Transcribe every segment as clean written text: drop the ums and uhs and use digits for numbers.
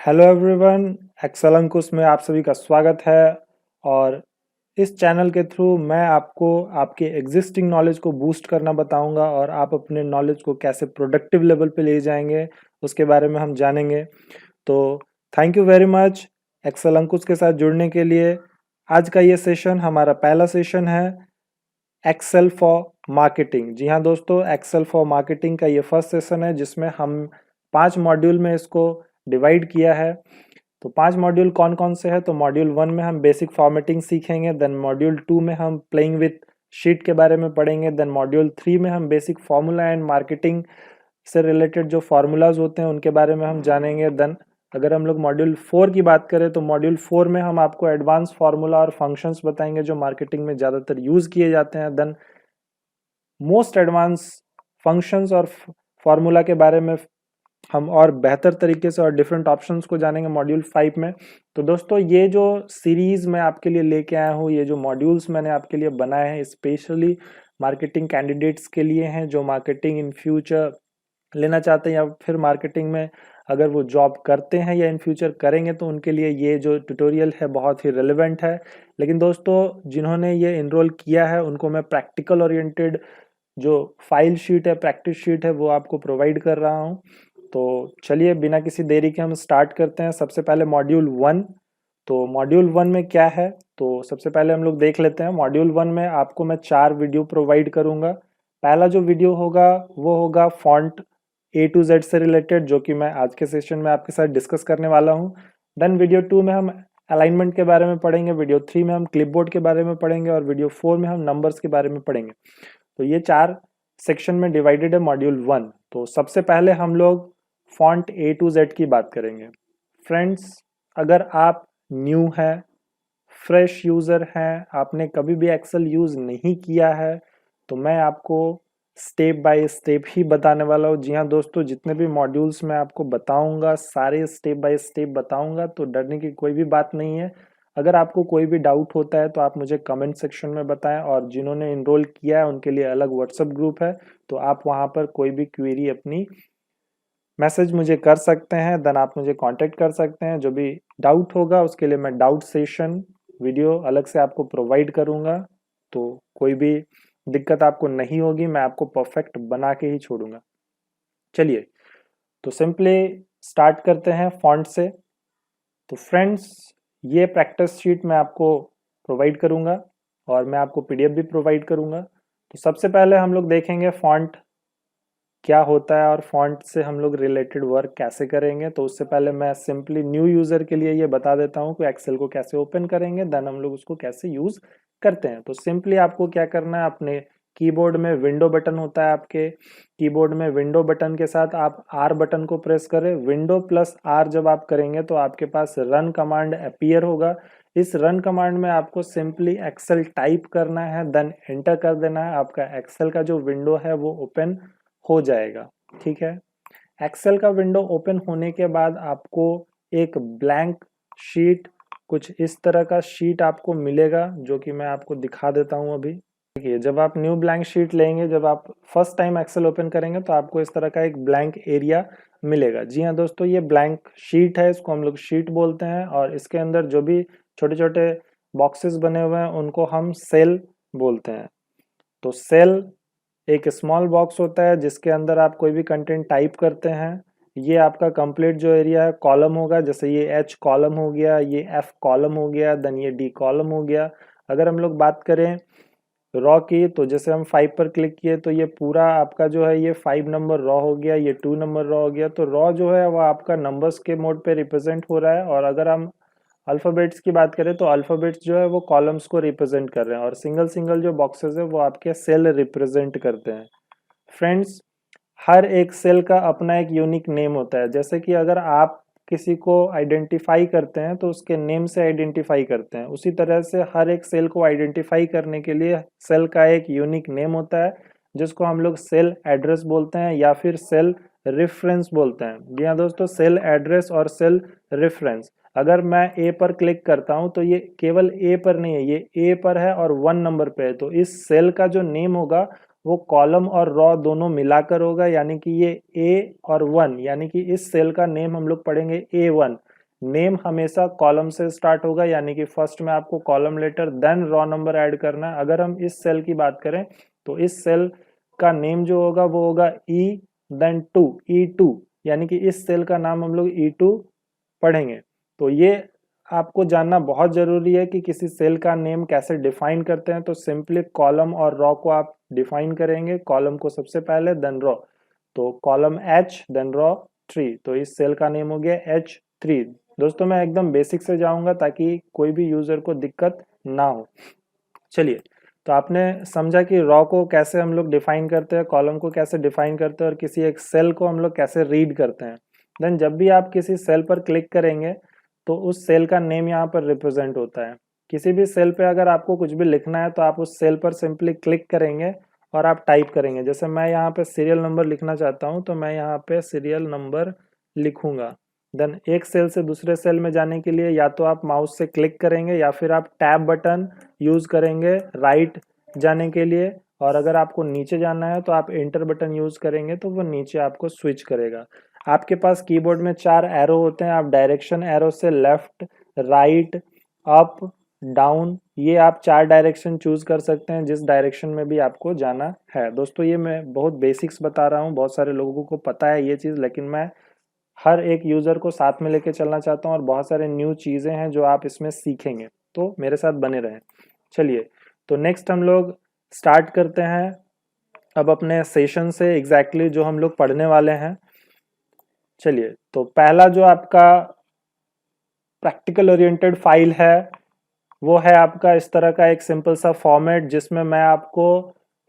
Hello everyone, Excel अंकुश में आप सभी का स्वागत है। और इस चैनल के थ्रू मैं आपको आपके एग्जिस्टिंग नॉलेज को बूस्ट करना बताऊंगा और आप अपने नॉलेज को कैसे प्रोडक्टिव लेवल पे ले जाएंगे उसके बारे में हम जानेंगे। तो thank you very much Excel Ankush के साथ जुड़ने के लिए। आज का ये सेशन हमारा पहला सेशन है एक्सेल फॉर मार्केटिंग। जी हाँ दोस्तों, एक्सेल फॉर मार्केटिंग का ये फर्स्ट सेशन है जिसमें हम 5 मॉड्यूल में इसको डिवाइड किया है। तो 5 मॉड्यूल कौन कौन से हैं? तो मॉड्यूल 1 में हम बेसिक फॉर्मेटिंग सीखेंगे, देन मॉड्यूल 2 में हम प्लेइंग विथ शीट के बारे में पढ़ेंगे, देन मॉड्यूल 3 में हम बेसिक फार्मूला एंड मार्केटिंग से रिलेटेड जो फार्मूलाज होते हैं उनके बारे में हम जानेंगे। देन अगर हम लोग मॉड्यूल 4 की बात करें तो मॉड्यूल 4 में हम आपको एडवांस फार्मूला और फंक्शंस बताएंगे जो मार्केटिंग में ज़्यादातर यूज़ किए जाते हैं। देन मोस्ट एडवांस फंक्शंस और फार्मूला के बारे में हम और बेहतर तरीके से और डिफरेंट ऑप्शंस को जानेंगे मॉड्यूल 5 में। तो दोस्तों, ये जो सीरीज मैं आपके लिए लेके आया हूँ, ये जो मॉड्यूल्स मैंने आपके लिए बनाए हैं स्पेशली मार्केटिंग कैंडिडेट्स के लिए हैं जो मार्केटिंग इन फ्यूचर लेना चाहते हैं या फिर मार्केटिंग में अगर वो जॉब करते हैं या इन फ्यूचर करेंगे तो उनके लिए ये जो ट्यूटोरियल है बहुत ही रिलेवेंट है। लेकिन दोस्तों, जिन्होंने ये इनरोल किया है उनको मैं प्रैक्टिकल ओरिएंटेड जो फाइल शीट है, प्रैक्टिस शीट है, वो आपको प्रोवाइड कर रहा हूँ। तो चलिए बिना किसी देरी के हम स्टार्ट करते हैं। सबसे पहले मॉड्यूल 1। तो मॉड्यूल 1 में क्या है, तो सबसे पहले हम लोग देख लेते हैं। मॉड्यूल 1 में आपको मैं 4 वीडियो प्रोवाइड करूंगा। पहला जो वीडियो होगा वो होगा फॉन्ट A to Z से रिलेटेड, जो कि मैं आज के सेशन में आपके साथ डिस्कस करने वाला हूँ। देन वीडियो 2 में हम अलाइनमेंट के बारे में पढ़ेंगे, वीडियो 3 में हम क्लिपबोर्ड के बारे में पढ़ेंगे और वीडियो 4 में हम नंबर्स के बारे में पढ़ेंगे। तो ये 4 सेक्शन में डिवाइडेड है मॉड्यूल 1। तो सबसे पहले हम लोग फॉन्ट A to Z की बात करेंगे। फ्रेंड्स, अगर आप न्यू हैं, फ्रेश यूज़र हैं, आपने कभी भी एक्सेल यूज़ नहीं किया है, तो मैं आपको स्टेप बाय स्टेप ही बताने वाला हूँ। जी हाँ दोस्तों, जितने भी मॉड्यूल्स मैं आपको बताऊंगा सारे स्टेप बाय स्टेप बताऊंगा, तो डरने की कोई भी बात नहीं है। अगर आपको कोई भी डाउट होता है तो आप मुझे कमेंट सेक्शन में बताएं, और जिन्होंने इनरोल किया है उनके लिए अलग व्हाट्सएप ग्रुप है, तो आप वहाँ पर कोई भी क्वेरी अपनी मैसेज मुझे कर सकते हैं। देन आप मुझे कांटेक्ट कर सकते हैं। जो भी डाउट होगा उसके लिए मैं डाउट सेशन वीडियो अलग से आपको प्रोवाइड करूंगा, तो कोई भी दिक्कत आपको नहीं होगी, मैं आपको परफेक्ट बना के ही छोड़ूंगा। चलिए, तो सिंपली स्टार्ट करते हैं फॉन्ट से। तो फ्रेंड्स, ये प्रैक्टिस शीट मैं आपको प्रोवाइड करूंगा और मैं आपको पीडीएफ भी प्रोवाइड करूंगा। तो सबसे पहले हम लोग देखेंगे फॉन्ट क्या होता है और फॉन्ट से हम लोग रिलेटेड वर्क कैसे करेंगे। तो उससे पहले मैं सिंपली न्यू यूजर के लिए ये बता देता हूँ कि एक्सेल को कैसे ओपन करेंगे, देन हम लोग उसको कैसे यूज करते हैं। तो सिंपली आपको क्या करना है, अपने कीबोर्ड में विंडो बटन होता है, आपके कीबोर्ड में विंडो बटन के साथ आप आर बटन को प्रेस करें। विंडो प्लस आर जब आप करेंगे तो आपके पास रन कमांड अपीयर होगा। इस रन कमांड में आपको सिंपली एक्सेल टाइप करना है, देन एंटर कर देना है। आपका एक्सेल का जो विंडो है वो ओपन हो जाएगा। ठीक है, एक्सेल का विंडो ओपन होने के बाद आपको एक ब्लैंक शीट, कुछ इस तरह का शीट आपको मिलेगा, जो कि मैं आपको दिखा देता हूं अभी। देखिए, जब आप न्यू ब्लैंक शीट लेंगे, जब आप फर्स्ट टाइम एक्सेल ओपन करेंगे तो आपको इस तरह का एक ब्लैंक एरिया मिलेगा। जी हाँ दोस्तों, ये ब्लैंक शीट है, इसको हम लोग शीट बोलते हैं, और इसके अंदर जो भी छोटे छोटे बॉक्सेस बने हुए हैं उनको हम सेल बोलते हैं। तो सेल एक स्मॉल बॉक्स होता है जिसके अंदर आप कोई भी कंटेंट टाइप करते हैं। ये आपका कंप्लीट जो एरिया है कॉलम होगा, जैसे ये एच कॉलम हो गया, ये एफ कॉलम हो गया, देन ये डी कॉलम हो गया। अगर हम लोग बात करें रॉ की, तो जैसे हम 5 पर क्लिक किए तो ये पूरा आपका जो है ये 5 नंबर रॉ हो गया, ये 2 नंबर रॉ हो गया। तो रॉ जो है वो आपका नंबर्स के मोड पे रिप्रेजेंट हो रहा है, और अगर हम अल्फ़ाबेट्स की बात करें तो अल्फ़ाबेट्स जो है वो कॉलम्स को रिप्रेजेंट कर रहे हैं, और सिंगल सिंगल जो बॉक्सेस है वो आपके सेल रिप्रेजेंट करते हैं। फ्रेंड्स, हर एक सेल का अपना एक यूनिक नेम होता है। जैसे कि अगर आप किसी को आइडेंटिफाई करते हैं तो उसके नेम से आइडेंटिफाई करते हैं, उसी तरह से हर एक सेल को आइडेंटिफाई करने के लिए सेल का एक यूनिक नेम होता है, जिसको हम लोग सेल एड्रेस बोलते हैं या फिर सेल रेफरेंस बोलते हैं। जी हाँ दोस्तों, सेल एड्रेस और सेल रेफरेंस। अगर मैं ए पर क्लिक करता हूं तो ये केवल ए पर नहीं है, ये ए पर है और 1 नंबर पे है। तो इस सेल का जो नेम होगा वो कॉलम और रॉ दोनों मिलाकर होगा, यानी कि ये ए और 1, यानी कि इस सेल का नेम हम लोग पढ़ेंगे A1। नेम हमेशा कॉलम से स्टार्ट होगा, यानी कि फर्स्ट में आपको column letter then row number add करना है। अगर हम इस सेल की बात करें तो इस सेल का नेम जो होगा वो होगा ई देन 2, E2, यानी कि इस सेल का नाम हम लोग E2 पढ़ेंगे। तो ये आपको जानना बहुत जरूरी है कि किसी सेल का नेम कैसे डिफाइन करते हैं। तो सिंपली कॉलम और रॉ को आप डिफाइन करेंगे, कॉलम को सबसे पहले देन रॉ। तो कॉलम H देन रॉ 3, तो इस सेल का नेम हो गया H3। दोस्तों मैं एकदम बेसिक से जाऊंगा ताकि कोई भी यूजर को दिक्कत ना हो। चलिए, तो आपने समझा कि रॉ को कैसे हम लोग डिफाइन करते हैं, कॉलम को कैसे डिफाइन करते हैं और किसी एक सेल को हम लोग कैसे रीड करते हैं। देन जब भी आप किसी सेल पर क्लिक करेंगे तो उस सेल का नेम यहाँ पर रिप्रेजेंट होता है। किसी भी सेल पे अगर आपको कुछ भी लिखना है तो आप उस सेल पर सिंपली क्लिक करेंगे और आप टाइप करेंगे। जैसे मैं यहाँ पे सीरियल नंबर लिखना चाहता हूँ तो मैं यहाँ पे सीरियल नंबर लिखूंगा। देन एक सेल से दूसरे सेल में जाने के लिए या तो आप माउस से क्लिक करेंगे या फिर आप टैब बटन यूज करेंगे राइट जाने के लिए, और अगर आपको नीचे जाना है तो आप एंटर बटन यूज करेंगे तो वो नीचे आपको स्विच करेगा। आपके पास कीबोर्ड में 4 एरो होते हैं, आप डायरेक्शन एरो से लेफ्ट, राइट, अप, डाउन, ये आप 4 डायरेक्शन चूज कर सकते हैं जिस डायरेक्शन में भी आपको जाना है। दोस्तों ये मैं बहुत बेसिक्स बता रहा हूँ, बहुत सारे लोगों को पता है ये चीज़, लेकिन मैं हर एक यूजर को साथ में लेके चलना चाहता हूँ और बहुत सारे न्यू चीजें हैं जो आप इसमें सीखेंगे, तो मेरे साथ बने रहें। चलिए, तो नेक्स्ट हम लोग स्टार्ट करते हैं अब अपने सेशन से एग्जैक्टली जो हम लोग पढ़ने वाले हैं। चलिए, तो पहला जो आपका प्रैक्टिकल ओरिएंटेड फाइल है वो है आपका इस तरह का एक सिंपल सा फॉर्मेट जिसमें मैं आपको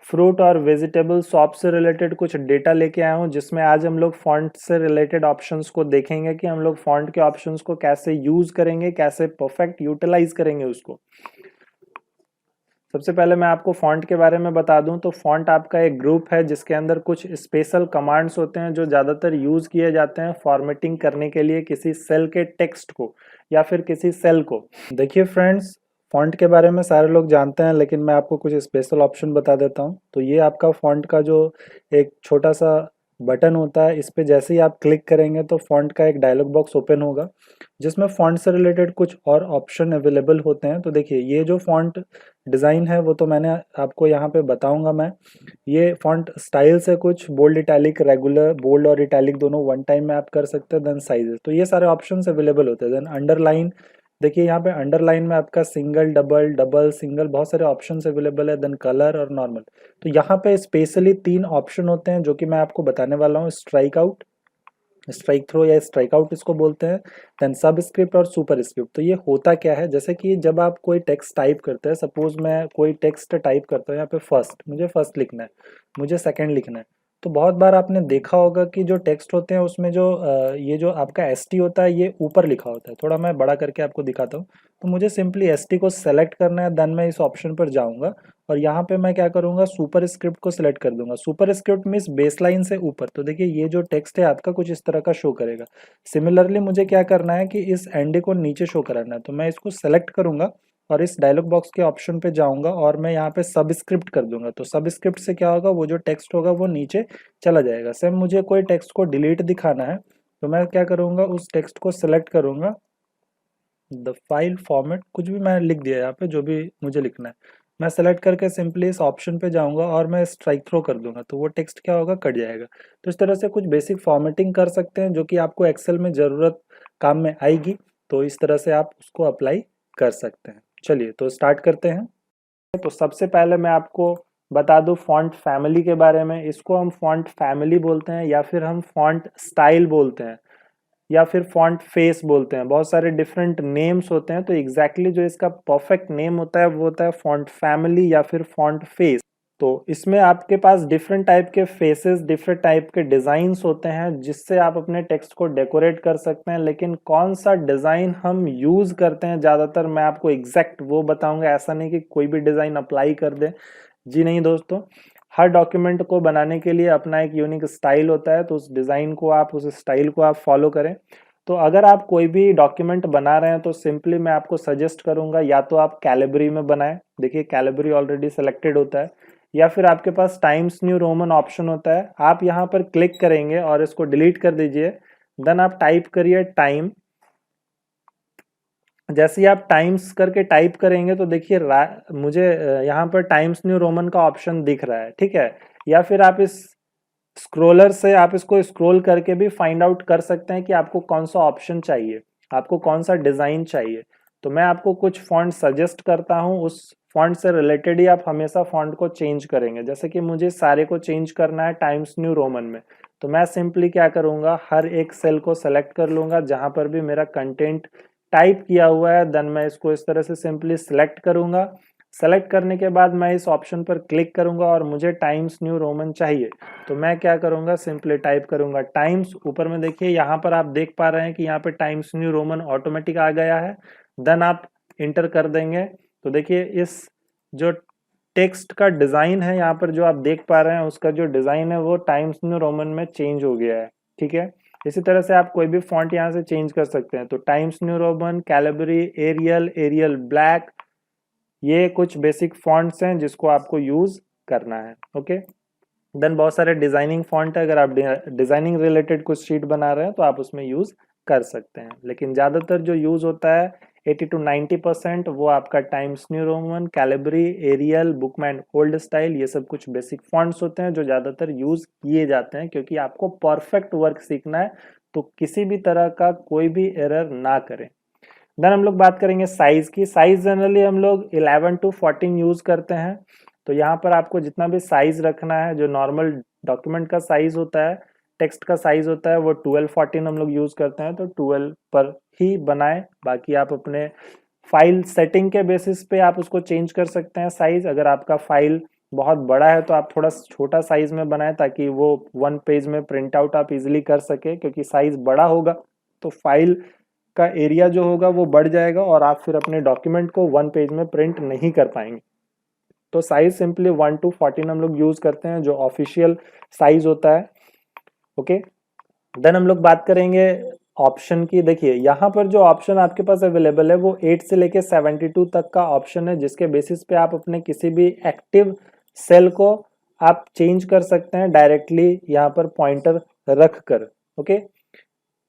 फ्रूट और वेजिटेबल शॉप से रिलेटेड कुछ डेटा लेके आया हूँ, जिसमें आज हम लोग फॉन्ट से रिलेटेड ऑप्शंस को देखेंगे कि हम लोग फॉन्ट के ऑप्शंस को कैसे यूज करेंगे, कैसे परफेक्ट यूटिलाइज करेंगे उसको। सबसे पहले मैं आपको फॉन्ट के बारे में बता दूं तो फॉन्ट आपका एक ग्रुप है जिसके अंदर कुछ स्पेशल कमांड्स होते हैं जो ज़्यादातर यूज़ किए जाते हैं फॉर्मेटिंग करने के लिए किसी सेल के टेक्स्ट को या फिर किसी सेल को। देखिए फ्रेंड्स, फॉन्ट के बारे में सारे लोग जानते हैं लेकिन मैं आपको कुछ स्पेशल ऑप्शन बता देता हूं। तो ये आपका फॉन्ट का जो एक छोटा सा बटन होता है, इस पे जैसे ही आप क्लिक करेंगे तो फॉन्ट का एक डायलॉग बॉक्स ओपन होगा जिसमें फॉन्ट से रिलेटेड कुछ और ऑप्शन अवेलेबल होते हैं। तो देखिए, ये जो फॉन्ट डिज़ाइन है वो तो मैंने आपको यहाँ पे बताऊंगा मैं। ये फॉन्ट स्टाइल से कुछ बोल्ड, इटैलिक, रेगुलर, बोल्ड और इटैलिक दोनों वन टाइम में आप कर सकते हैं। देन साइजेस, तो ये सारे ऑप्शंस अवेलेबल होते हैं। देन अंडरलाइन, देखिए यहाँ पे अंडरलाइन में आपका सिंगल, डबल, डबल, सिंगल, बहुत सारे ऑप्शंस अवेलेबल है। देन कलर और नॉर्मल। तो यहाँ पे स्पेशली 3 ऑप्शन होते हैं जो कि मैं आपको बताने वाला हूँ। स्ट्राइक आउट, स्ट्राइक थ्रो या स्ट्राइक आउट इसको बोलते हैं। देन सब स्क्रिप्ट और सुपर स्क्रिप्ट। तो ये होता क्या है, जैसे कि जब आप कोई टेक्स्ट टाइप करते हैं, सपोज मैं कोई टेक्स्ट टाइप करता हूँ यहाँ पे फर्स्ट, मुझे फर्स्ट लिखना है, मुझे सेकंड लिखना है। तो बहुत बार आपने देखा होगा कि जो टेक्स्ट होते हैं उसमें जो ये जो आपका एसटी होता है ये ऊपर लिखा होता है। थोड़ा मैं बड़ा करके आपको दिखाता हूँ। तो मुझे सिंपली एसटी को सेलेक्ट करना है, देन मैं इस ऑप्शन पर जाऊंगा और यहाँ पे मैं क्या करूंगा, सुपर स्क्रिप्ट को सिलेक्ट कर दूंगा। सुपर स्क्रिप्ट मीन्स बेसलाइन से ऊपर। तो देखिए ये जो टेक्स्ट है आपका कुछ इस तरह का शो करेगा। सिमिलरली मुझे क्या करना है कि इस एंडे को नीचे शो कराना है, तो मैं इसको सेलेक्ट करूंगा और इस डायलॉग बॉक्स के ऑप्शन पे जाऊंगा और मैं यहाँ पे सब स्क्रिप्ट कर दूंगा। तो सब स्क्रिप्ट से क्या होगा, वो जो टेक्स्ट होगा वो नीचे चला जाएगा। सेम मुझे कोई टेक्स्ट को डिलीट दिखाना है तो मैं क्या करूंगा, उस टेक्स्ट को सिलेक्ट करूंगा, द फाइल फॉर्मेट कुछ भी मैं लिख दिया यहाँ पे जो भी मुझे लिखना है, मैं सेलेक्ट करके सिंपली इस ऑप्शन पे जाऊंगा और मैं स्ट्राइक थ्रो कर दूंगा तो वो टेक्स्ट क्या होगा, कट जाएगा। तो इस तरह से कुछ बेसिक फॉर्मेटिंग कर सकते हैं जो कि आपको एक्सेल में ज़रूरत काम में आएगी। तो इस तरह से आप उसको अप्लाई कर सकते हैं। चलिए, तो स्टार्ट करते हैं। तो सबसे पहले मैं आपको बता दूं फॉन्ट फैमिली के बारे में। इसको हम फॉन्ट फैमिली बोलते हैं या फिर हम फॉन्ट स्टाइल बोलते हैं या फिर फॉन्ट फेस बोलते हैं। बहुत सारे डिफरेंट नेम्स होते हैं। तो एग्जैक्टली जो इसका परफेक्ट नेम होता है वो होता है फॉन्ट फैमिली या फिर फॉन्ट फेस। तो इसमें आपके पास डिफरेंट टाइप के फेसेस, डिफरेंट टाइप के डिजाइन्स होते हैं जिससे आप अपने टेक्स्ट को डेकोरेट कर सकते हैं। लेकिन कौन सा डिजाइन हम यूज करते हैं ज्यादातर मैं आपको एग्जैक्ट वो बताऊंगा। ऐसा नहीं कि कोई भी डिजाइन अप्लाई कर दे, जी नहीं दोस्तों। हर डॉक्यूमेंट को बनाने के लिए अपना एक यूनिक स्टाइल होता है, तो उस डिज़ाइन को आप, उस स्टाइल को आप फॉलो करें। तो अगर आप कोई भी डॉक्यूमेंट बना रहे हैं तो सिंपली मैं आपको सजेस्ट करूंगा या तो आप कैलिबरी में बनाएं, देखिए कैलिबरी ऑलरेडी सेलेक्टेड होता है, या फिर आपके पास टाइम्स न्यू रोमन ऑप्शन होता है। आप यहाँ पर क्लिक करेंगे और इसको डिलीट कर दीजिए। देन आप टाइप करिए टाइम जैसे ही आप टाइम्स करके टाइप करेंगे तो देखिए मुझे यहाँ पर टाइम्स न्यू रोमन का ऑप्शन दिख रहा है, ठीक है। या फिर आप इस स्क्रोलर से आप इसको स्क्रॉल करके भी फाइंड आउट कर सकते हैं कि आपको कौन सा ऑप्शन चाहिए, आपको कौन सा डिज़ाइन चाहिए। तो मैं आपको कुछ फॉन्ट सजेस्ट करता हूँ, उस फॉन्ट से रिलेटेड ही आप हमेशा फॉन्ट को चेंज करेंगे। जैसे कि मुझे सारे को चेंज करना है टाइम्स न्यू रोमन में, तो मैं सिंपली क्या करूँगा, हर एक सेल को सेलेक्ट कर लूँगा जहाँ पर भी मेरा कंटेंट टाइप किया हुआ है। देन मैं इसको इस तरह से सिंपली सिलेक्ट करूँगा। सेलेक्ट करने के बाद मैं इस ऑप्शन पर क्लिक करूँगा और मुझे टाइम्स न्यू रोमन चाहिए, तो मैं क्या करूँगा, सिंपली टाइप करूँगा टाइम्स। ऊपर में देखिए यहाँ पर आप देख पा रहे हैं कि यहाँ पे टाइम्स न्यू रोमन ऑटोमेटिक आ गया है। देन आप इंटर कर देंगे तो देखिए इस जो टेक्स्ट का डिज़ाइन है यहाँ पर जो आप देख पा रहे हैं, उसका जो डिज़ाइन है वो टाइम्स न्यू रोमन में चेंज हो गया है, ठीक है। इसी तरह से आप कोई भी फॉन्ट यहाँ से चेंज कर सकते हैं। तो Times New Roman, Calibri, Arial, Arial Black, ये कुछ बेसिक फॉन्ट्स हैं जिसको आपको यूज करना है, ओके। देन बहुत सारे डिजाइनिंग फॉन्ट है, अगर आप डिजाइनिंग रिलेटेड कुछ शीट बना रहे हैं तो आप उसमें यूज कर सकते हैं। लेकिन ज्यादातर जो यूज होता है 80 to 90% वो आपका Times New Roman, Calibri, Arial, Bookman Old Style, ये सब कुछ बेसिक फॉन्ट्स होते हैं जो ज्यादातर यूज किए जाते हैं, क्योंकि आपको परफेक्ट वर्क सीखना है तो किसी भी तरह का कोई भी एरर ना करें। देन हम लोग बात करेंगे साइज की। साइज जनरली हम लोग 11 to 14 यूज करते हैं। तो यहाँ पर आपको जितना भी साइज रखना है, जो नॉर्मल डॉक्यूमेंट का साइज होता है, टेक्स्ट का साइज होता है, वो 12-14 हम लोग यूज करते हैं, तो 12 पर ही बनाएं। बाकी आप अपने फाइल सेटिंग के बेसिस पे आप उसको चेंज कर सकते हैं साइज। अगर आपका फाइल बहुत बड़ा है तो आप थोड़ा छोटा साइज में बनाएं, ताकि वो 1 पेज में प्रिंट आउट आप इजिली कर सके, क्योंकि साइज बड़ा होगा तो फाइल का एरिया जो होगा वो बढ़ जाएगा और आप फिर अपने डॉक्यूमेंट को 1 पेज में प्रिंट नहीं कर पाएंगे। तो साइज सिंपली 1 to 14 हम लोग यूज करते हैं, जो ऑफिशियल साइज होता है, ओके। देन हम लोग बात करेंगे ऑप्शन की। देखिए यहाँ पर जो ऑप्शन आपके पास अवेलेबल है वो 8 से लेके 72 तक का ऑप्शन है, जिसके बेसिस पे आप अपने किसी भी एक्टिव सेल को आप चेंज कर सकते हैं डायरेक्टली यहाँ पर पॉइंटर रख कर, ओके।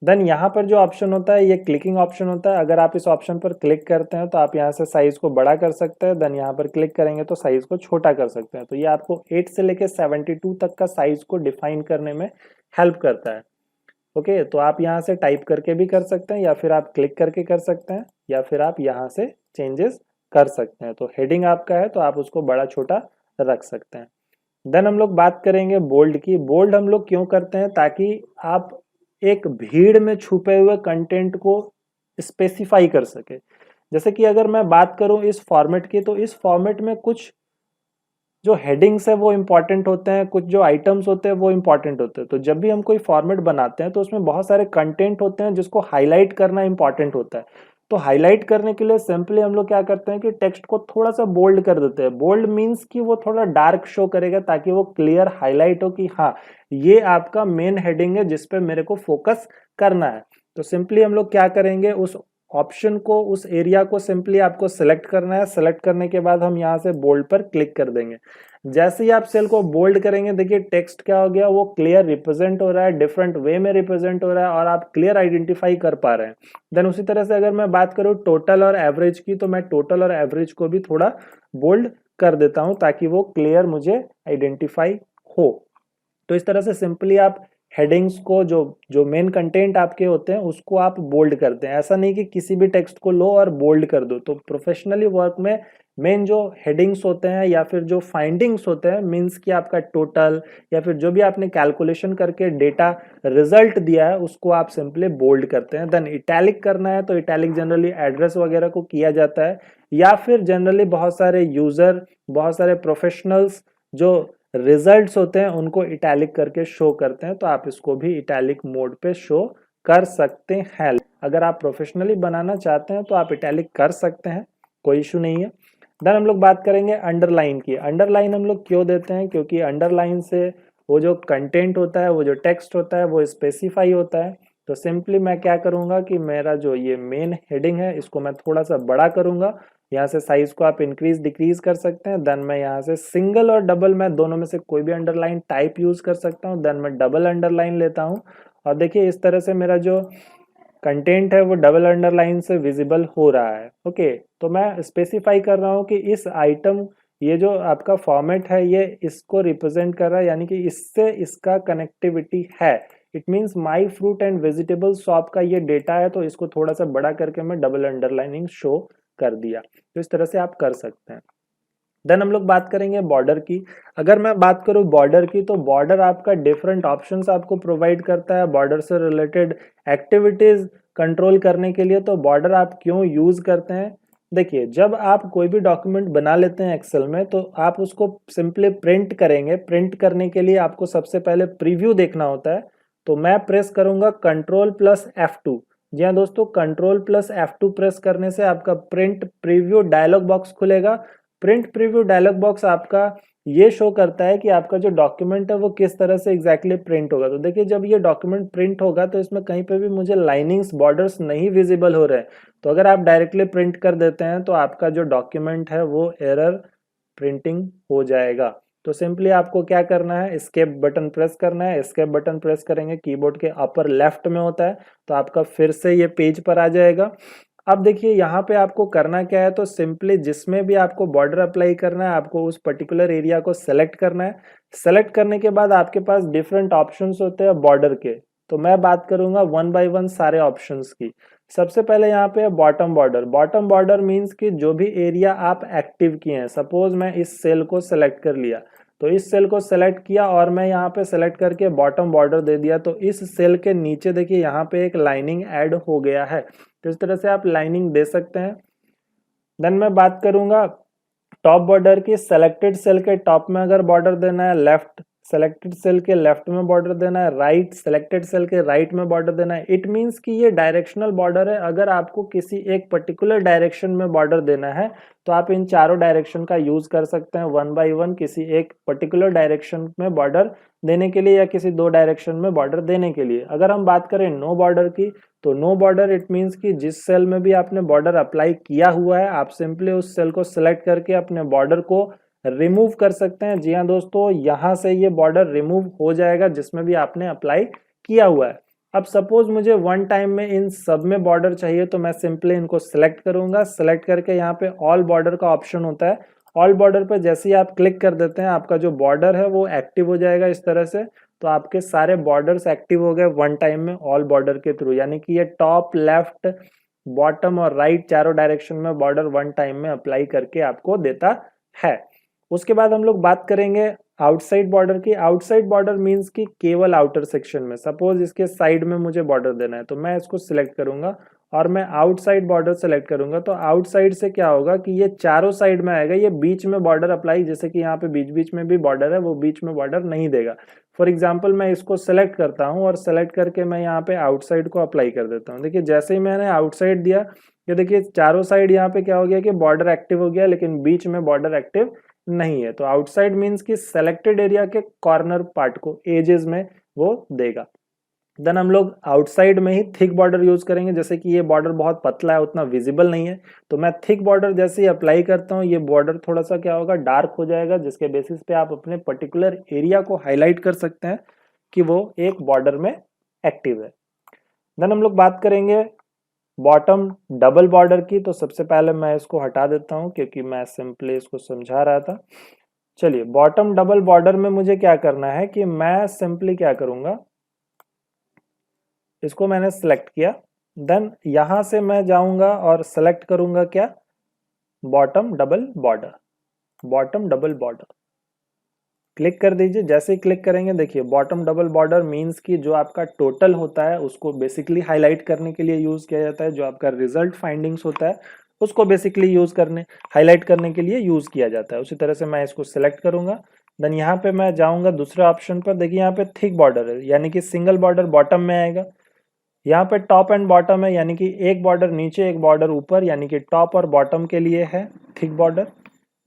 देन यहाँ पर जो ऑप्शन होता है ये क्लिकिंग ऑप्शन होता है। अगर आप इस ऑप्शन पर क्लिक करते हैं तो आप यहाँ से साइज को बड़ा कर सकते हैं। देन यहाँ पर क्लिक करेंगे तो साइज को छोटा कर सकते हैं। तो ये आपको 8 से लेके 72 तक का साइज को डिफाइन करने में हेल्प करता है, ओके। तो आप यहाँ से टाइप करके भी कर सकते हैं, या फिर आप क्लिक करके कर सकते हैं, या फिर आप यहाँ से चेंजेस कर सकते हैं। तो हेडिंग आपका है तो आप उसको बड़ा छोटा रख सकते हैं। देन हम लोग बात करेंगे बोल्ड की। बोल्ड हम लोग क्यों करते हैं, ताकि आप एक भीड़ में छुपे हुए कंटेंट को स्पेसिफाई कर सके। जैसे कि अगर मैं बात करूं इस फॉर्मेट की, तो इस फॉर्मेट में कुछ जो हेडिंग्स है वो इंपॉर्टेंट होते हैं, कुछ जो आइटम्स होते हैं वो इंपॉर्टेंट होते हैं। तो जब भी हम कोई फॉर्मेट बनाते हैं तो उसमें बहुत सारे कंटेंट होते हैं जिसको हाईलाइट करना इंपॉर्टेंट होता है। तो हाईलाइट करने के लिए सिंपली हम लोग क्या करते हैं कि टेक्स्ट को थोड़ा सा बोल्ड कर देते हैं। बोल्ड मीन्स कि वो थोड़ा डार्क शो करेगा, ताकि वो क्लियर हाईलाइट हो कि हाँ ये आपका मेन हेडिंग है जिसपे मेरे को फोकस करना है। तो सिंपली हम लोग क्या करेंगे, उस ऑप्शन को, उस एरिया को सिंपली आपको सिलेक्ट करना है। सिलेक्ट करने के बाद हम यहाँ से बोल्ड पर क्लिक कर देंगे। जैसे ही आप सेल को बोल्ड करेंगे, देखिए टेक्स्ट क्या हो गया, वो क्लियर रिप्रेजेंट हो रहा है, डिफरेंट वे में रिप्रेजेंट हो रहा है और आप क्लियर आइडेंटिफाई कर पा रहे हैं। देन उसी तरह से अगर मैं बात करूँ टोटल और एवरेज की, तो मैं टोटल और एवरेज को भी थोड़ा बोल्ड कर देता हूँ ताकि वो क्लियर मुझे आइडेंटिफाई हो। तो इस तरह से सिंपली आप हेडिंग्स को, जो जो मेन कंटेंट आपके होते हैं उसको आप बोल्ड करते हैं। ऐसा नहीं कि किसी भी टेक्स्ट को लो और बोल्ड कर दो। तो प्रोफेशनली वर्क में मेन जो हेडिंग्स होते हैं या फिर जो फाइंडिंग्स होते हैं, मीन्स कि आपका टोटल या फिर जो भी आपने कैलकुलेशन करके डेटा रिजल्ट दिया है, उसको आप सिंपली बोल्ड करते हैं। देन इटैलिक करना है तो इटैलिक जनरली एड्रेस वगैरह को किया जाता है, या फिर जनरली बहुत सारे यूजर, बहुत सारे प्रोफेशनल्स जो रिजल्ट्स होते हैं उनको इटैलिक करके शो करते हैं। तो आप इसको भी इटैलिक मोड पे शो कर सकते हैं। अगर आप प्रोफेशनली बनाना चाहते हैं तो आप इटैलिक कर सकते हैं, कोई इशू नहीं है। देन हम लोग बात करेंगे अंडरलाइन की। अंडरलाइन हम लोग क्यों देते हैं, क्योंकि अंडरलाइन से वो जो कंटेंट होता है, वो जो टेक्स्ट होता है वो स्पेसिफाई होता है। तो सिंपली मैं क्या करूंगा कि मेरा जो ये मेन हेडिंग है इसको मैं थोड़ा सा बड़ा करूंगा। यहाँ से साइज को आप इंक्रीज डिक्रीज कर सकते हैं। देन मैं यहाँ से सिंगल और डबल, मैं दोनों में से कोई भी अंडरलाइन टाइप यूज कर सकता हूँ। देन मैं डबल अंडरलाइन लेता हूँ और देखिए इस तरह से मेरा जो कंटेंट है वो डबल अंडरलाइन से विजिबल हो रहा है। ओके, तो मैं स्पेसिफाई कर रहा हूँ कि इस आइटम, ये जो आपका फॉर्मेट है ये इसको रिप्रेजेंट कर रहा है, यानी कि इससे इसका कनेक्टिविटी है। It means my fruit and vegetable shop का ये डेटा है, तो इसको थोड़ा सा बड़ा करके मैं डबल अंडरलाइनिंग शो कर दिया। तो इस तरह से आप कर सकते हैं। देन हम लोग बात करेंगे बॉर्डर की। अगर मैं बात करूं बॉर्डर की, तो बॉर्डर आपका डिफरेंट ऑप्शंस आपको प्रोवाइड करता है बॉर्डर से रिलेटेड एक्टिविटीज कंट्रोल करने के लिए। तो बॉर्डर आप क्यों यूज करते हैं? देखिए, जब आप कोई भी डॉक्यूमेंट बना लेते हैं एक्सेल में, तो आप उसको सिंपली प्रिंट करेंगे। प्रिंट करने के लिए आपको सबसे पहले प्रीव्यू देखना होता है। तो मैं प्रेस करूंगा कंट्रोल प्लस F2। जी हाँ दोस्तों, कंट्रोल प्लस F2 प्रेस करने से आपका प्रिंट प्रीव्यू डायलॉग बॉक्स खुलेगा। प्रिंट प्रीव्यू डायलॉग बॉक्स आपका ये शो करता है कि आपका जो डॉक्यूमेंट है वो किस तरह से एग्जैक्टली प्रिंट होगा। तो देखिए, जब ये डॉक्यूमेंट प्रिंट होगा तो इसमें कहीं पे भी मुझे लाइनिंग्स बॉर्डर्स नहीं विजिबल हो रहे हैं। तो अगर आप डायरेक्टली प्रिंट कर देते हैं तो आपका जो डॉक्यूमेंट है वो एरर प्रिंटिंग हो जाएगा। तो सिंपली आपको क्या करना है, एस्केप बटन प्रेस करना है। एस्केप बटन प्रेस करेंगे, कीबोर्ड के अपर लेफ्ट में होता है, तो आपका फिर से ये पेज पर आ जाएगा। अब देखिए यहाँ पे आपको करना क्या है, तो सिंपली जिसमें भी आपको बॉर्डर अप्लाई करना है, आपको उस पर्टिकुलर एरिया को सेलेक्ट करना है। सेलेक्ट करने के बाद आपके पास डिफरेंट ऑप्शंस होते हैं बॉर्डर के। तो मैं बात करूंगा वन बाय वन सारे ऑप्शंस की। सबसे पहले यहाँ पे है bottom border. Bottom border means कि जो भी एरिया आप एक्टिव किए हैं, सपोज मैं इस सेल को सेलेक्ट कर लिया, तो इस सेल को सेलेक्ट किया और मैं यहाँ पे सेलेक्ट करके बॉटम बॉर्डर दे दिया, तो इस सेल के नीचे देखिए यहाँ पे एक लाइनिंग ऐड हो गया है। तो इस तरह से आप लाइनिंग दे सकते हैं। देन मैं बात करूंगा टॉप बॉर्डर की। सेलेक्टेड सेल के टॉप में अगर बॉर्डर देना है, लेफ्ट सेलेक्टेड सेल के लेफ्ट में बॉर्डर देना है, राइट सेलेक्टेड सेल के राइट में बॉर्डर देना है। इट मींस कि ये डायरेक्शनल बॉर्डर है। अगर आपको किसी एक पर्टिकुलर डायरेक्शन में बॉर्डर देना है तो आप इन चारों डायरेक्शन का यूज कर सकते हैं वन बाय वन, किसी एक पर्टिकुलर डायरेक्शन में बॉर्डर देने के लिए या किसी दो डायरेक्शन में बॉर्डर देने के लिए। अगर हम बात करें नो बॉर्डर की, तो नो बॉर्डर इट मीन्स कि जिस सेल में भी आपने बॉर्डर अप्लाई किया हुआ है, आप सिंपली उस सेल को सिलेक्ट करके अपने बॉर्डर को रिमूव कर सकते हैं। जी हाँ दोस्तों, यहां से ये बॉर्डर रिमूव हो जाएगा जिसमें भी आपने अप्लाई किया हुआ है। अब सपोज मुझे वन टाइम में इन सब में बॉर्डर चाहिए, तो मैं सिंपली इनको सिलेक्ट करूंगा। सिलेक्ट करके यहाँ पे ऑल बॉर्डर का ऑप्शन होता है। ऑल बॉर्डर पर जैसे ही आप क्लिक कर देते हैं, आपका जो बॉर्डर है वो एक्टिव हो जाएगा इस तरह से। तो आपके सारे बॉर्डर्स एक्टिव हो गए वन टाइम में ऑल बॉर्डर के थ्रू, यानी कि ये टॉप लेफ्ट बॉटम और राइट चारों डायरेक्शन में बॉर्डर वन टाइम में अप्लाई करके आपको देता है। उसके बाद हम लोग बात करेंगे आउटसाइड बॉर्डर की। आउटसाइड बॉर्डर मींस कि केवल आउटर सेक्शन में, सपोज इसके साइड में मुझे बॉर्डर देना है, तो मैं इसको सिलेक्ट करूंगा और मैं आउटसाइड बॉर्डर सेलेक्ट करूंगा। तो आउटसाइड से क्या होगा कि ये चारों साइड में आएगा, ये बीच में बॉर्डर अप्लाई, जैसे कि यहाँ पे बीच बीच में भी बॉर्डर है, वो बीच में बॉर्डर नहीं देगा। फॉर एग्जाम्पल मैं इसको सेलेक्ट करता हूँ और सेलेक्ट करके मैं यहाँ पे आउटसाइड को अप्लाई कर देता हूँ। देखिए, जैसे ही मैंने आउटसाइड दिया, ये देखिए चारों साइड यहाँ पे क्या हो गया कि बॉर्डर एक्टिव हो गया, लेकिन बीच में बॉर्डर एक्टिव नहीं है। तो आउटसाइड मीन्स कि सेलेक्टेड एरिया के कॉर्नर पार्ट को, एजेस में वो देगा। देन हम लोग आउटसाइड में ही थिक बॉर्डर यूज करेंगे। जैसे कि ये बॉर्डर बहुत पतला है, उतना विजिबल नहीं है, तो मैं थिक बॉर्डर जैसे ही अप्लाई करता हूँ, ये बॉर्डर थोड़ा सा क्या होगा, डार्क हो जाएगा, जिसके बेसिस पे आप अपने पर्टिकुलर एरिया को हाईलाइट कर सकते हैं कि वो एक बॉर्डर में एक्टिव है। देन हम लोग बात करेंगे बॉटम डबल बॉर्डर की। तो सबसे पहले मैं इसको हटा देता हूं क्योंकि मैं सिंपली इसको समझा रहा था। चलिए, बॉटम डबल बॉर्डर में मुझे क्या करना है कि मैं सिंपली क्या करूंगा, इसको मैंने सेलेक्ट किया। देन यहां से मैं जाऊंगा और सेलेक्ट करूंगा क्या, bottom double border. Bottom double border click कर दीजिए। जैसे ही क्लिक करेंगे, देखिए बॉटम डबल बॉर्डर मींस कि जो आपका टोटल होता है उसको बेसिकली हाईलाइट करने के लिए यूज किया जाता है। जो आपका रिजल्ट फाइंडिंग्स होता है उसको बेसिकली यूज करने, हाईलाइट करने के लिए यूज किया जाता है। उसी तरह से मैं इसको सिलेक्ट करूंगा। देन यहाँ पे मैं जाऊंगा दूसरे ऑप्शन पर। देखिए यहाँ पे थिक बॉर्डर है, यानी कि सिंगल बॉर्डर बॉटम में आएगा। यहाँ पे टॉप एंड बॉटम है, यानी कि एक बॉर्डर नीचे एक बॉर्डर ऊपर, यानी कि टॉप और बॉटम के लिए है थिक बॉर्डर।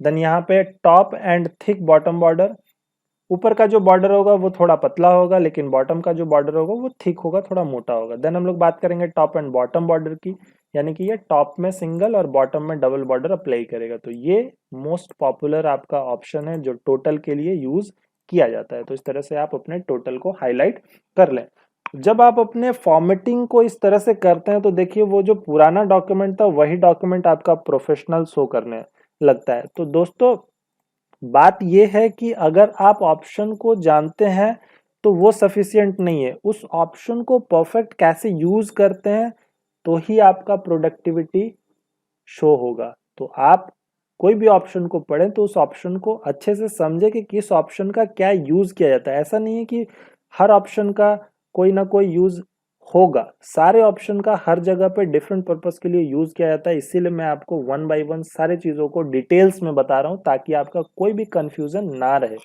देन यहाँ पे top and thick bottom border. ऊपर का जो बॉर्डर होगा वो थोड़ा पतला होगा, लेकिन बॉटम का जो बॉर्डर होगा वो थिक होगा, थोड़ा मोटा होगा। देन हम लोग बात करेंगे टॉप एंड बॉटम बॉर्डर की, यानी कि ये टॉप में सिंगल और बॉटम में डबल बॉर्डर अप्लाई करेगा। तो ये मोस्ट पॉपुलर आपका ऑप्शन है जो टोटल के लिए यूज किया जाता है। तो इस तरह से आप अपने टोटल को हाईलाइट कर लें। जब आप अपने फॉर्मेटिंग को इस तरह से करते हैं तो देखिए वो जो पुराना डॉक्यूमेंट था वही डॉक्यूमेंट आपका प्रोफेशनल शो करने लगता है। तो दोस्तों बात ये है कि अगर आप ऑप्शन को जानते हैं तो वो सफिशिएंट नहीं है, उस ऑप्शन को परफेक्ट कैसे यूज करते हैं तो ही आपका प्रोडक्टिविटी शो होगा। तो आप कोई भी ऑप्शन को पढ़ें तो उस ऑप्शन को अच्छे से समझे कि किस ऑप्शन का क्या यूज किया जाता है। ऐसा नहीं है कि हर ऑप्शन का कोई ना कोई यूज होगा, सारे ऑप्शन का हर जगह पे डिफरेंट पर्पस के लिए यूज किया जाता है। इसीलिए मैं आपको वन बाय वन सारे चीजों को डिटेल्स में बता रहा हूं ताकि आपका कोई भी कंफ्यूजन ना रहे।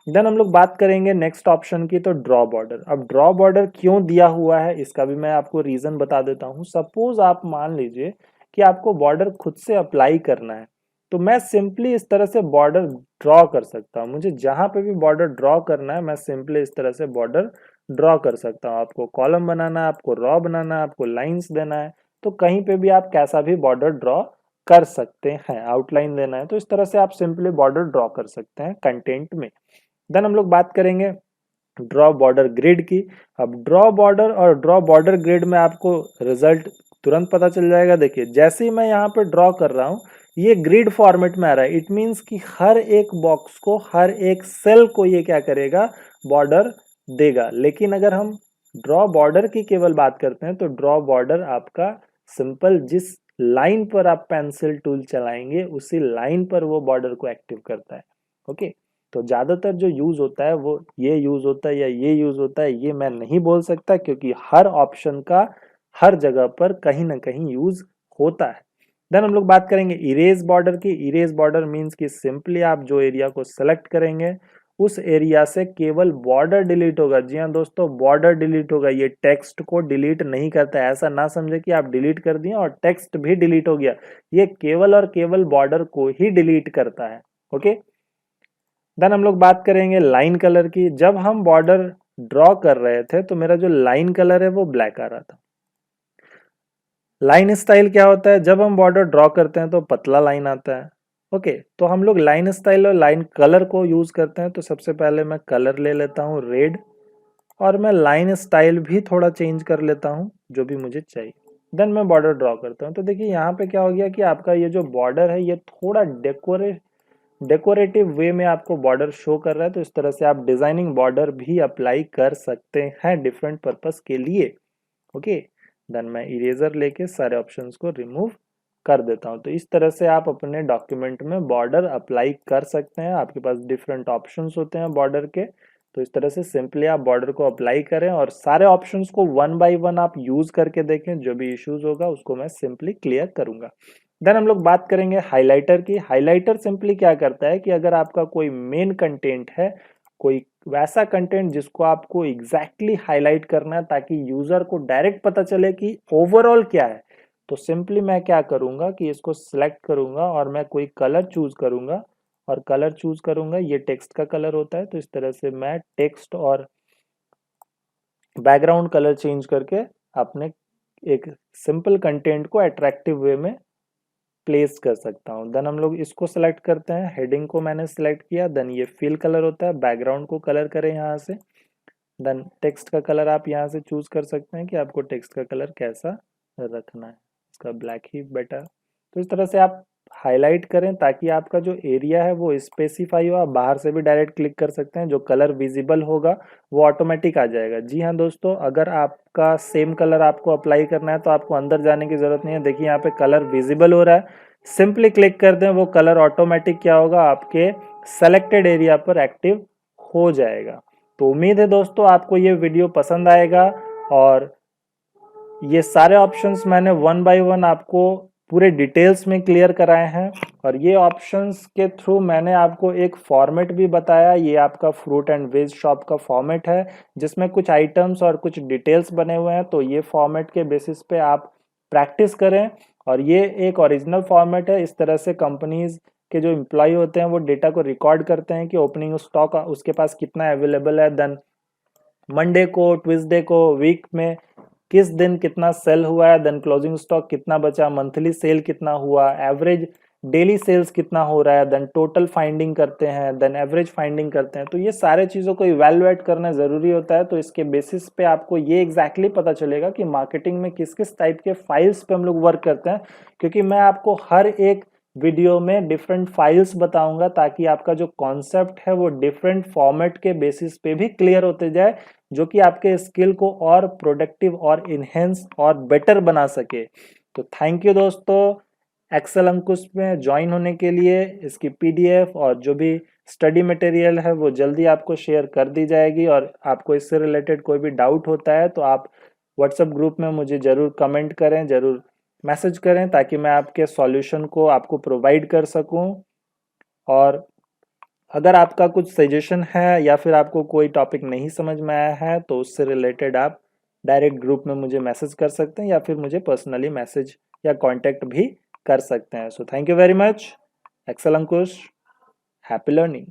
देन हम लोग बात करेंगे नेक्स्ट ऑप्शन की, तो ड्रॉ बॉर्डर। अब ड्रॉ बॉर्डर क्यों दिया हुआ है इसका भी मैं आपको रीजन बता देता हूँ। सपोज आप मान लीजिए कि आपको बॉर्डर खुद से अप्लाई करना है, तो मैं सिंपली इस तरह से बॉर्डर ड्रॉ कर सकता हूँ। मुझे जहां पे भी बॉर्डर ड्रॉ करना है मैं सिंपली इस तरह से बॉर्डर ड्रॉ कर सकता हूँ। आपको कॉलम बनाना है, आपको रॉ बनाना है, आपको लाइंस देना है, तो कहीं पे भी आप कैसा भी बॉर्डर ड्रॉ कर सकते हैं। आउटलाइन देना है तो इस तरह से आप सिंपली बॉर्डर ड्रॉ कर सकते हैं कंटेंट में। देन हम लोग बात करेंगे ड्रॉ बॉर्डर ग्रिड की। अब ड्रॉ बॉर्डर और ड्रॉ बॉर्डर ग्रिड में आपको रिजल्ट तुरंत पता चल जाएगा। देखिए जैसे ही मैं यहाँ पे ड्रॉ कर रहा हूँ ये ग्रिड फॉर्मेट में आ रहा है। इट मीन्स कि हर एक बॉक्स को, हर एक सेल को ये क्या करेगा, बॉर्डर देगा। लेकिन अगर हम ड्रॉ बॉर्डर की केवल बात करते हैं तो ड्रॉ बॉर्डर आपका सिंपल जिस लाइन पर आप पेंसिल टूल चलाएंगे उसी लाइन पर वो बॉर्डर को एक्टिव करता है। ओके, तो ज्यादातर जो यूज होता है वो ये यूज होता है या ये यूज होता है, ये मैं नहीं बोल सकता क्योंकि हर ऑप्शन का हर जगह पर कहीं ना कहीं यूज होता है। देन हम लोग बात करेंगे इरेज बॉर्डर की। इरेज बॉर्डर मीन्स कि सिंपली आप जो एरिया को सेलेक्ट करेंगे उस एरिया से केवल बॉर्डर डिलीट होगा। जी हाँ दोस्तों, बॉर्डर डिलीट होगा, ये टेक्स्ट को डिलीट नहीं करता है। ऐसा ना समझे कि आप डिलीट कर दिए और टेक्स्ट भी डिलीट हो गया, ये केवल और केवल बॉर्डर को ही डिलीट करता है। ओके, देन हम लोग बात करेंगे लाइन कलर की। जब हम बॉर्डर ड्रॉ कर रहे थे तो मेरा जो लाइन कलर है वो ब्लैक आ रहा था। लाइन स्टाइल क्या होता है, जब हम बॉर्डर ड्रॉ करते हैं तो पतला लाइन आता है। ओके, तो हम लोग लाइन स्टाइल और लाइन कलर को यूज करते हैं। तो सबसे पहले मैं कलर ले लेता हूँ रेड, और मैं लाइन स्टाइल भी थोड़ा चेंज कर लेता हूँ जो भी मुझे चाहिए। देन मैं बॉर्डर ड्रॉ करता हूँ। तो देखिए यहाँ पे क्या हो गया कि आपका ये जो बॉर्डर है ये थोड़ा डेकोरेटिव वे में आपको बॉर्डर शो कर रहा है। तो इस तरह से आप डिजाइनिंग बॉर्डर भी अप्लाई कर सकते हैं डिफरेंट पर्पस के लिए। ओके, देन मैं इरेजर लेके सारे ऑप्शंस को रिमूव कर देता हूं। तो इस तरह से आप अपने डॉक्यूमेंट में बॉर्डर अप्लाई कर सकते हैं। आपके पास डिफरेंट ऑप्शंस होते हैं बॉर्डर के, तो इस तरह से सिंपली आप बॉर्डर को अप्लाई करें और सारे ऑप्शंस को वन बाय वन आप यूज करके देखें। जो भी इश्यूज होगा उसको मैं सिंपली क्लियर करूंगा। देन हम लोग बात करेंगे हाइलाइटर की। हाइलाइटर सिंपली क्या करता है कि अगर आपका कोई मेन कंटेंट है, कोई वैसा कंटेंट जिसको आपको एग्जैक्टली हाईलाइट करना है ताकि यूजर को डायरेक्ट पता चले कि ओवरऑल क्या है, तो सिंपली मैं क्या करूंगा कि इसको सिलेक्ट करूंगा और मैं कोई कलर चूज करूंगा। और कलर चूज करूंगा, ये टेक्स्ट का कलर होता है, तो इस तरह से मैं टेक्स्ट और बैकग्राउंड कलर चेंज करके अपने एक सिंपल कंटेंट को अट्रैक्टिव वे में प्लेस कर सकता हूँ। देन हम लोग इसको सेलेक्ट करते हैं, हेडिंग को मैंने सेलेक्ट किया। देन ये फिल कलर होता है, बैकग्राउंड को कलर करें यहाँ से। देन टेक्स्ट का कलर आप यहाँ से चूज कर सकते हैं कि आपको टेक्स्ट का कलर कैसा रखना है, इसका ब्लैक ही बेटर। तो इस तरह से आप हाईलाइट करें ताकि आपका जो एरिया है वो स्पेसिफाई हो। आप बाहर से भी डायरेक्ट क्लिक कर सकते हैं, जो कलर विजिबल होगा वो ऑटोमेटिक आ जाएगा। जी हाँ दोस्तों, अगर आपका सेम कलर आपको अप्लाई करना है तो आपको अंदर जाने की जरूरत नहीं है। देखिए यहाँ पे कलर विजिबल हो रहा है, सिंपली क्लिक कर दें, वो कलर ऑटोमेटिक क्या होगा, आपके सेलेक्टेड एरिया पर एक्टिव हो जाएगा। तो उम्मीद है दोस्तों आपको ये वीडियो पसंद आएगा, और ये सारे ऑप्शंस मैंने वन बाय वन आपको पूरे डिटेल्स में क्लियर कराए हैं। और ये ऑप्शंस के थ्रू मैंने आपको एक फॉर्मेट भी बताया। ये आपका फ्रूट एंड वेज शॉप का फॉर्मेट है जिसमें कुछ आइटम्स और कुछ डिटेल्स बने हुए हैं। तो ये फॉर्मेट के बेसिस पे आप प्रैक्टिस करें, और ये एक ओरिजिनल फॉर्मेट है। इस तरह से कंपनीज के जो एम्प्लॉय होते हैं वो डेटा को रिकॉर्ड करते हैं कि ओपनिंग स्टॉक उसके पास कितना अवेलेबल है, देन मंडे को, ट्यूसडे को, वीक में किस दिन कितना सेल हुआ है, देन क्लोजिंग स्टॉक कितना बचा, मंथली सेल कितना हुआ, एवरेज डेली सेल्स कितना हो रहा है, देन टोटल फाइंडिंग करते हैं, देन एवरेज फाइंडिंग करते हैं। तो ये सारे चीज़ों को इवैल्यूएट करना ज़रूरी होता है। तो इसके बेसिस पे आपको ये एग्जैक्टली पता चलेगा कि मार्केटिंग में किस किस टाइप के फाइल्स पे हम लोग वर्क करते हैं, क्योंकि मैं आपको हर एक वीडियो में डिफरेंट फाइल्स बताऊंगा ताकि आपका जो कॉन्सेप्ट है वो डिफरेंट फॉर्मेट के बेसिस पे भी क्लियर होते जाए, जो कि आपके स्किल को और प्रोडक्टिव और इनहेंस और बेटर बना सके। तो थैंक यू दोस्तों, एक्सेल अंकुश में ज्वाइन होने के लिए। इसकी पीडीएफ और जो भी स्टडी मटेरियल है वो जल्दी आपको शेयर कर दी जाएगी, और आपको इससे रिलेटेड कोई भी डाउट होता है तो आप व्हाट्सएप ग्रुप में मुझे ज़रूर कमेंट करें, ज़रूर मैसेज करें, ताकि मैं आपके सॉल्यूशन को आपको प्रोवाइड कर सकूं। और अगर आपका कुछ सजेशन है या फिर आपको कोई टॉपिक नहीं समझ में आया है तो उससे रिलेटेड आप डायरेक्ट ग्रुप में मुझे मैसेज कर सकते हैं, या फिर मुझे पर्सनली मैसेज या कांटेक्ट भी कर सकते हैं। So thank you very much. Excel Ankush, happy learning.